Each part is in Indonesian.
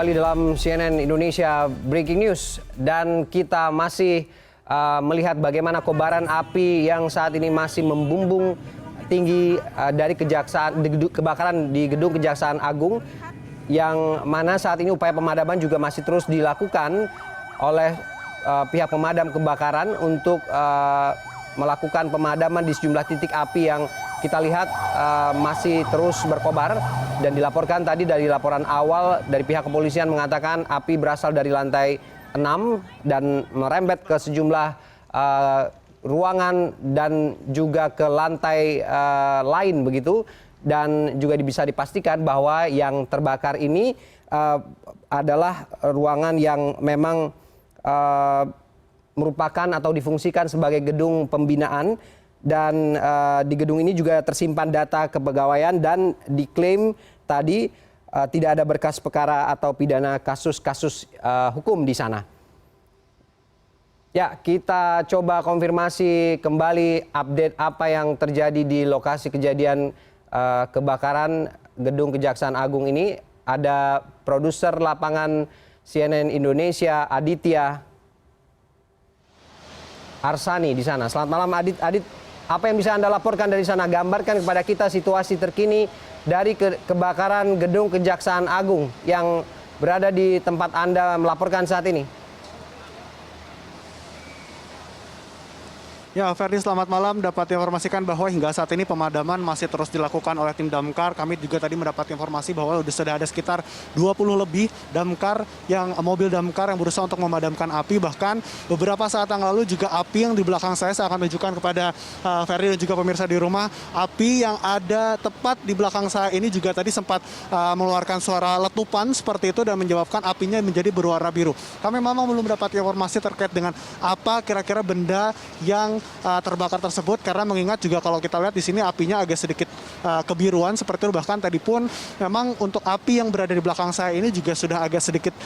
Kembali dalam CNN Indonesia Breaking News dan kita masih melihat bagaimana kobaran api yang saat ini masih membumbung tinggi dari kebakaran di gedung Kejaksaan Agung yang mana saat ini upaya pemadaman juga masih terus dilakukan oleh pihak pemadam kebakaran untuk melakukan pemadaman di sejumlah titik api yang kita lihat masih terus berkobar dan dilaporkan tadi dari laporan awal dari pihak kepolisian mengatakan api berasal dari lantai 6 dan merembet ke sejumlah ruangan dan juga ke lantai lain begitu, dan juga bisa dipastikan bahwa yang terbakar ini adalah ruangan yang memang merupakan atau difungsikan sebagai gedung pembinaan. Dan di gedung ini juga tersimpan data kepegawaian dan diklaim tadi tidak ada berkas perkara atau pidana kasus-kasus hukum di sana. Ya, kita coba konfirmasi kembali update apa yang terjadi di lokasi kejadian kebakaran gedung Kejaksaan Agung ini. Ada produser lapangan CNN Indonesia Aditya Arsani di sana. Selamat malam Adit. Apa yang bisa Anda laporkan dari sana? Gambarkan kepada kita situasi terkini dari kebakaran gedung Kejaksaan Agung yang berada di tempat Anda melaporkan saat ini. Ya, Ferdi, selamat malam. Dapat informasikan bahwa hingga saat ini pemadaman masih terus dilakukan oleh tim damkar. Kami juga tadi mendapat informasi bahwa sudah ada sekitar 20 lebih mobil damkar yang berusaha untuk memadamkan api. Bahkan beberapa saat yang lalu juga api yang di belakang saya akan tunjukkan kepada Ferdi dan juga pemirsa di rumah. Api yang ada tepat di belakang saya ini juga tadi sempat mengeluarkan suara letupan seperti itu dan menyebabkan apinya menjadi berwarna biru. Kami memang belum mendapat informasi terkait dengan apa kira-kira benda yang terbakar tersebut, karena mengingat juga kalau kita lihat di sini apinya agak sedikit kebiruan seperti itu. Bahkan tadi pun memang untuk api yang berada di belakang saya ini juga sudah agak sedikit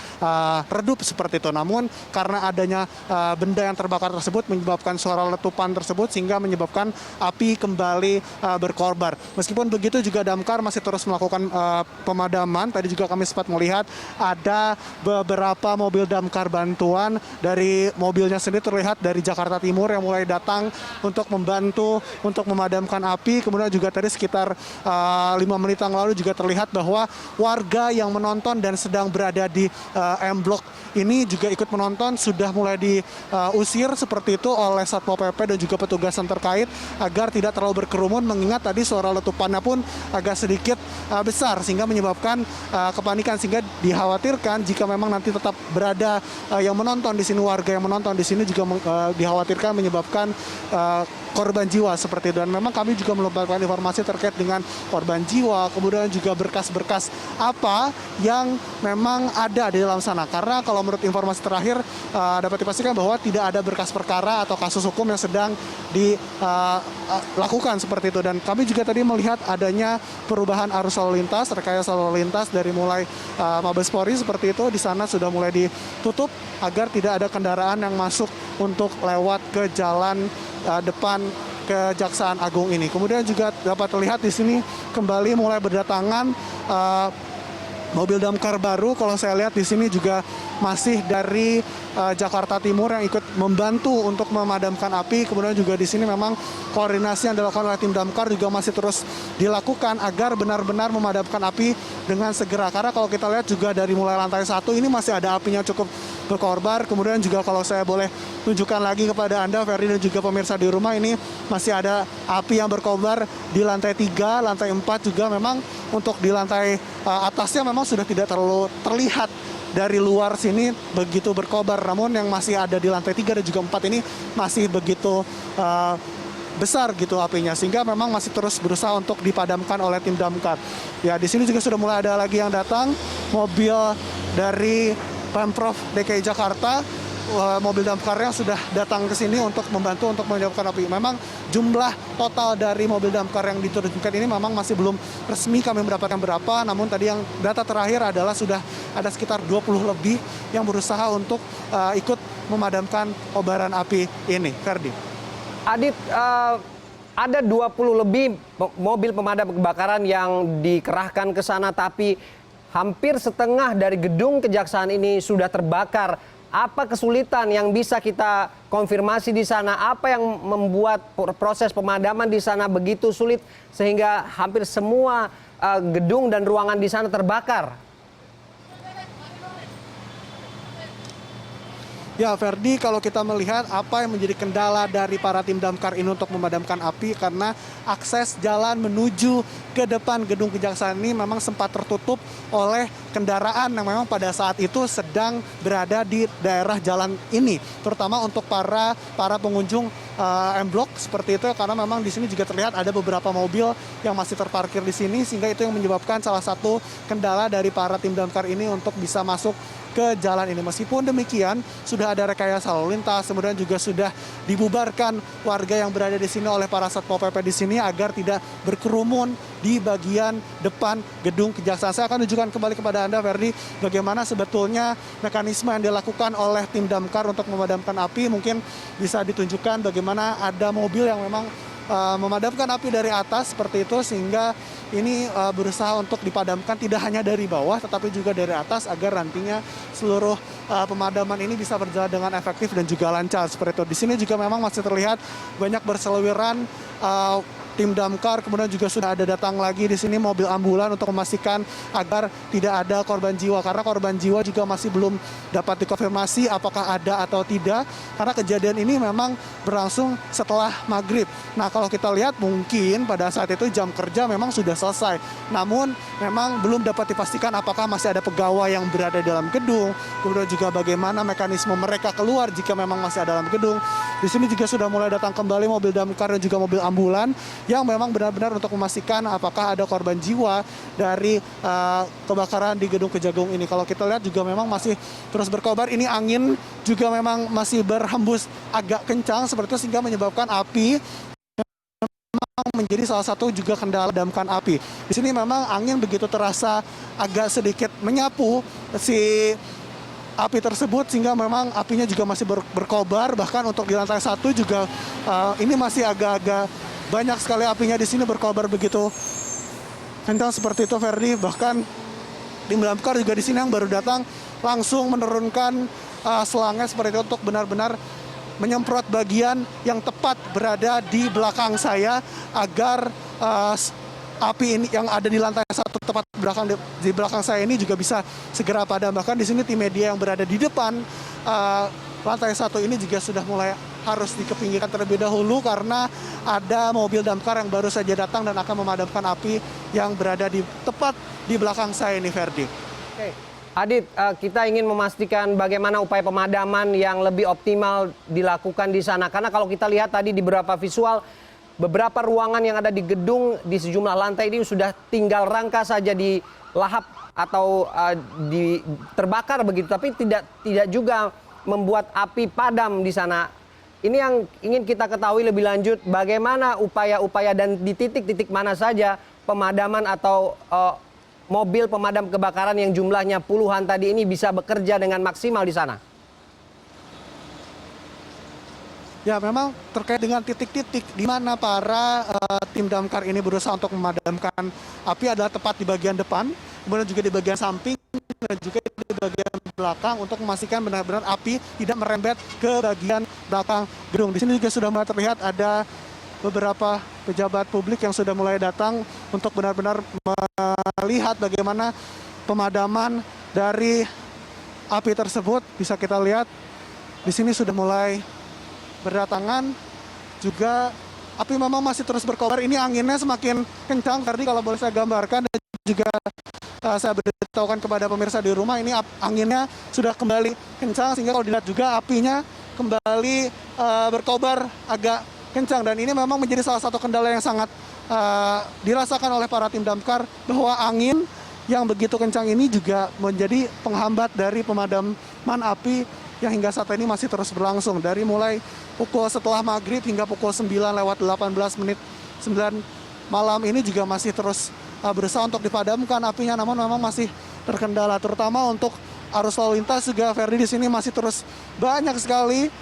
redup seperti itu. Namun karena adanya benda yang terbakar tersebut menyebabkan suara letupan tersebut sehingga menyebabkan api kembali berkorbar. Meskipun begitu juga damkar masih terus melakukan pemadaman. Tadi juga kami sempat melihat ada beberapa mobil damkar bantuan, dari mobilnya sendiri terlihat dari Jakarta Timur yang mulai datang untuk membantu untuk memadamkan api. Kemudian juga tadi sekitar 5 menit yang lalu juga terlihat bahwa warga yang menonton dan sedang berada di M Block ini juga ikut menonton, sudah mulai diusir seperti itu oleh Satpol PP dan juga petugas yang terkait agar tidak terlalu berkerumun, mengingat tadi suara letupannya pun agak sedikit besar sehingga menyebabkan kepanikan, sehingga dikhawatirkan jika memang nanti tetap berada yang menonton di sini, warga yang menonton di sini juga dikhawatirkan menyebabkan korban jiwa seperti itu. Dan memang kami juga mendapatkan informasi terkait dengan korban jiwa, kemudian juga berkas-berkas apa yang memang ada di dalam sana. Karena kalau menurut informasi terakhir dapat dipastikan bahwa tidak ada berkas perkara atau kasus hukum yang sedang dilakukan seperti itu. Dan kami juga tadi melihat adanya perubahan arus lalu lintas, rekayasa lalu lintas dari mulai Mabes Polri seperti itu. Di sana sudah mulai ditutup agar tidak ada kendaraan yang masuk untuk lewat ke jalan depan Kejaksaan Agung ini. Kemudian juga dapat terlihat di sini kembali mulai berdatangan mobil damkar baru. Kalau saya lihat di sini juga masih dari Jakarta Timur yang ikut membantu untuk memadamkan api. Kemudian juga di sini memang koordinasi yang dilakukan oleh tim damkar juga masih terus dilakukan agar benar-benar memadamkan api dengan segera. Karena kalau kita lihat juga dari mulai lantai 1 ini masih ada apinya cukup berkorbar. Kemudian juga kalau saya boleh tunjukkan lagi kepada Anda, Ferdi dan juga pemirsa di rumah, ini masih ada api yang berkobar di lantai 3, lantai 4 juga. Memang untuk di lantai atasnya memang sudah tidak terlalu terlihat dari luar sini begitu berkobar, namun yang masih ada di lantai 3 dan juga 4 ini masih begitu besar gitu apinya, sehingga memang masih terus berusaha untuk dipadamkan oleh tim damkar. Ya, di sini juga sudah mulai ada lagi yang datang, mobil dari Pemprov DKI Jakarta, mobil damkarnya sudah datang ke sini untuk membantu untuk memadamkan api. Memang jumlah total dari mobil damkar yang diterjunkan ini memang masih belum resmi kami mendapatkan berapa, namun tadi yang data terakhir adalah sudah ada sekitar 20 lebih yang berusaha untuk ikut memadamkan kobaran api ini. Ferdi. Adit, ada 20 lebih mobil pemadam kebakaran yang dikerahkan ke sana, tapi hampir setengah dari gedung kejaksaan ini sudah terbakar. Apa kesulitan yang bisa kita konfirmasi di sana? Apa yang membuat proses pemadaman di sana begitu sulit sehingga hampir semua gedung dan ruangan di sana terbakar? Ya, Ferdi, kalau kita melihat apa yang menjadi kendala dari para tim damkar ini untuk memadamkan api, karena akses jalan menuju ke depan gedung kejaksaan ini memang sempat tertutup oleh kendaraan yang memang pada saat itu sedang berada di daerah jalan ini, terutama untuk para pengunjung M Block seperti itu, karena memang di sini juga terlihat ada beberapa mobil yang masih terparkir di sini, sehingga itu yang menyebabkan salah satu kendala dari para tim damkar ini untuk bisa masuk ke jalan ini. Meskipun demikian, sudah ada rekayasa lalu lintas, kemudian juga sudah dibubarkan warga yang berada di sini oleh para Satpol PP di sini agar tidak berkerumun di bagian depan gedung kejaksaan. Saya akan tunjukkan kembali kepada Anda, Ferdi, bagaimana sebetulnya mekanisme yang dilakukan oleh tim damkar untuk memadamkan api. Mungkin bisa ditunjukkan bagaimana ada mobil yang memang memadamkan api dari atas seperti itu, sehingga ini berusaha untuk dipadamkan tidak hanya dari bawah tetapi juga dari atas agar nantinya seluruh pemadaman ini bisa berjalan dengan efektif dan juga lancar seperti itu. Di sini juga memang masih terlihat banyak berseliweran tim damkar, kemudian juga sudah ada datang lagi di sini mobil ambulan untuk memastikan agar tidak ada korban jiwa, karena korban jiwa juga masih belum dapat dikonfirmasi apakah ada atau tidak, karena kejadian ini memang berlangsung setelah maghrib. Nah, kalau kita lihat mungkin pada saat itu jam kerja memang sudah selesai, namun memang belum dapat dipastikan apakah masih ada pegawai yang berada dalam gedung, kemudian juga bagaimana mekanisme mereka keluar jika memang masih ada dalam gedung. Di sini juga sudah mulai datang kembali mobil damkar dan juga mobil ambulan yang memang benar-benar untuk memastikan apakah ada korban jiwa dari kebakaran di gedung Kejagung ini. Kalau kita lihat juga memang masih terus berkobar. Ini angin juga memang masih berhembus agak kencang seperti itu, sehingga menyebabkan api menjadi salah satu juga kendala memadamkan api. Di sini memang angin begitu terasa agak sedikit menyapu si api tersebut, sehingga memang apinya juga masih berkobar. Bahkan untuk di lantai 1 juga ini masih agak-agak banyak sekali apinya di sini berkobar begitu kencang seperti itu, Ferdi. Bahkan tim damkar juga di sini yang baru datang langsung menurunkan selangnya seperti itu untuk benar-benar menyemprot bagian yang tepat berada di belakang saya agar api ini yang ada di lantai 1 tepat di belakang saya ini juga bisa segera padam. Bahkan di sini tim media yang berada di depan lantai 1 ini juga sudah mulai harus dikepinggirkan terlebih dahulu karena ada mobil damkar yang baru saja datang dan akan memadamkan api yang berada di tepat di belakang saya ini, Ferdi. Oke. Adit, kita ingin memastikan bagaimana upaya pemadaman yang lebih optimal dilakukan di sana. Karena kalau kita lihat tadi di beberapa visual, beberapa ruangan yang ada di gedung di sejumlah lantai ini sudah tinggal rangka saja dilahap atau terbakar begitu, tapi tidak juga membuat api padam di sana. Ini yang ingin kita ketahui lebih lanjut, bagaimana upaya-upaya dan di titik-titik mana saja pemadaman atau mobil pemadam kebakaran yang jumlahnya puluhan tadi ini bisa bekerja dengan maksimal di sana. Ya, memang terkait dengan titik-titik di mana para tim damkar ini berusaha untuk memadamkan api adalah tepat di bagian depan, kemudian juga di bagian samping dan juga di bagian belakang untuk memastikan benar-benar api tidak merembet ke bagian belakang gedung. Di sini juga sudah mulai terlihat ada beberapa pejabat publik yang sudah mulai datang untuk benar-benar melihat bagaimana pemadaman dari api tersebut. Bisa kita lihat di sini sudah mulai berdatangan. Juga api memang masih terus berkobar. Ini anginnya semakin kencang. Tadi kalau boleh saya gambarkan dan juga saya beritahukan kepada pemirsa di rumah, ini anginnya sudah kembali kencang, sehingga kalau dilihat juga apinya kembali berkobar agak kencang. Dan ini memang menjadi salah satu kendala yang sangat dirasakan oleh para tim damkar, bahwa angin yang begitu kencang ini juga menjadi penghambat dari pemadaman api yang hingga saat ini masih terus berlangsung. Dari mulai pukul setelah maghrib hingga pukul 9:18 menit 9 malam ini juga masih terus berusaha untuk dipadamkan apinya, namun memang masih terkendala, terutama untuk arus lalu lintas juga, Ferdi. Di sini masih terus banyak sekali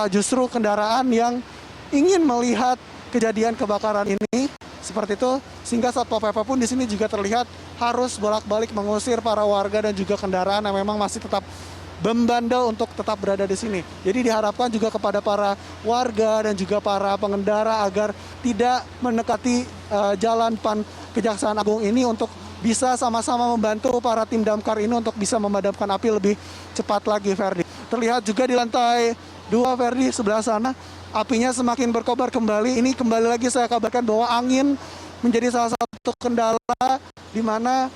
justru kendaraan yang ingin melihat kejadian kebakaran ini Seperti itu, sehingga Satpol PP pun di sini juga terlihat harus bolak-balik mengusir para warga dan juga kendaraan yang memang masih tetap membandel untuk tetap berada di sini. Jadi diharapkan juga kepada para warga dan juga para pengendara agar tidak mendekati jalan depan Kejaksaan Agung ini untuk bisa sama-sama membantu para tim damkar ini untuk bisa memadamkan api lebih cepat lagi, Ferdi. Terlihat juga di lantai 2, Ferdi, sebelah sana, apinya semakin berkobar kembali. Ini kembali lagi saya kabarkan bahwa angin menjadi salah satu kendala di mana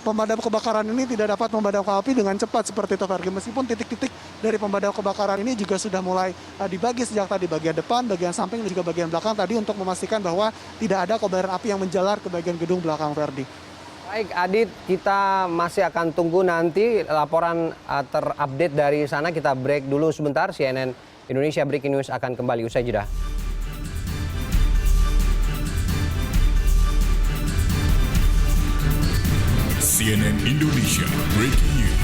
pemadam kebakaran ini tidak dapat memadamkan api dengan cepat seperti itu, Ferdi. Meskipun titik-titik dari pemadam kebakaran ini juga sudah mulai dibagi sejak tadi, bagian depan, bagian samping, dan juga bagian belakang tadi untuk memastikan bahwa tidak ada kobaran api yang menjalar ke bagian gedung belakang, Ferdi. Baik, Adit, kita masih akan tunggu nanti laporan terupdate dari sana. Kita break dulu sebentar. CNN Indonesia Breaking News akan kembali usai jeda. CNN Indonesia Breaking News.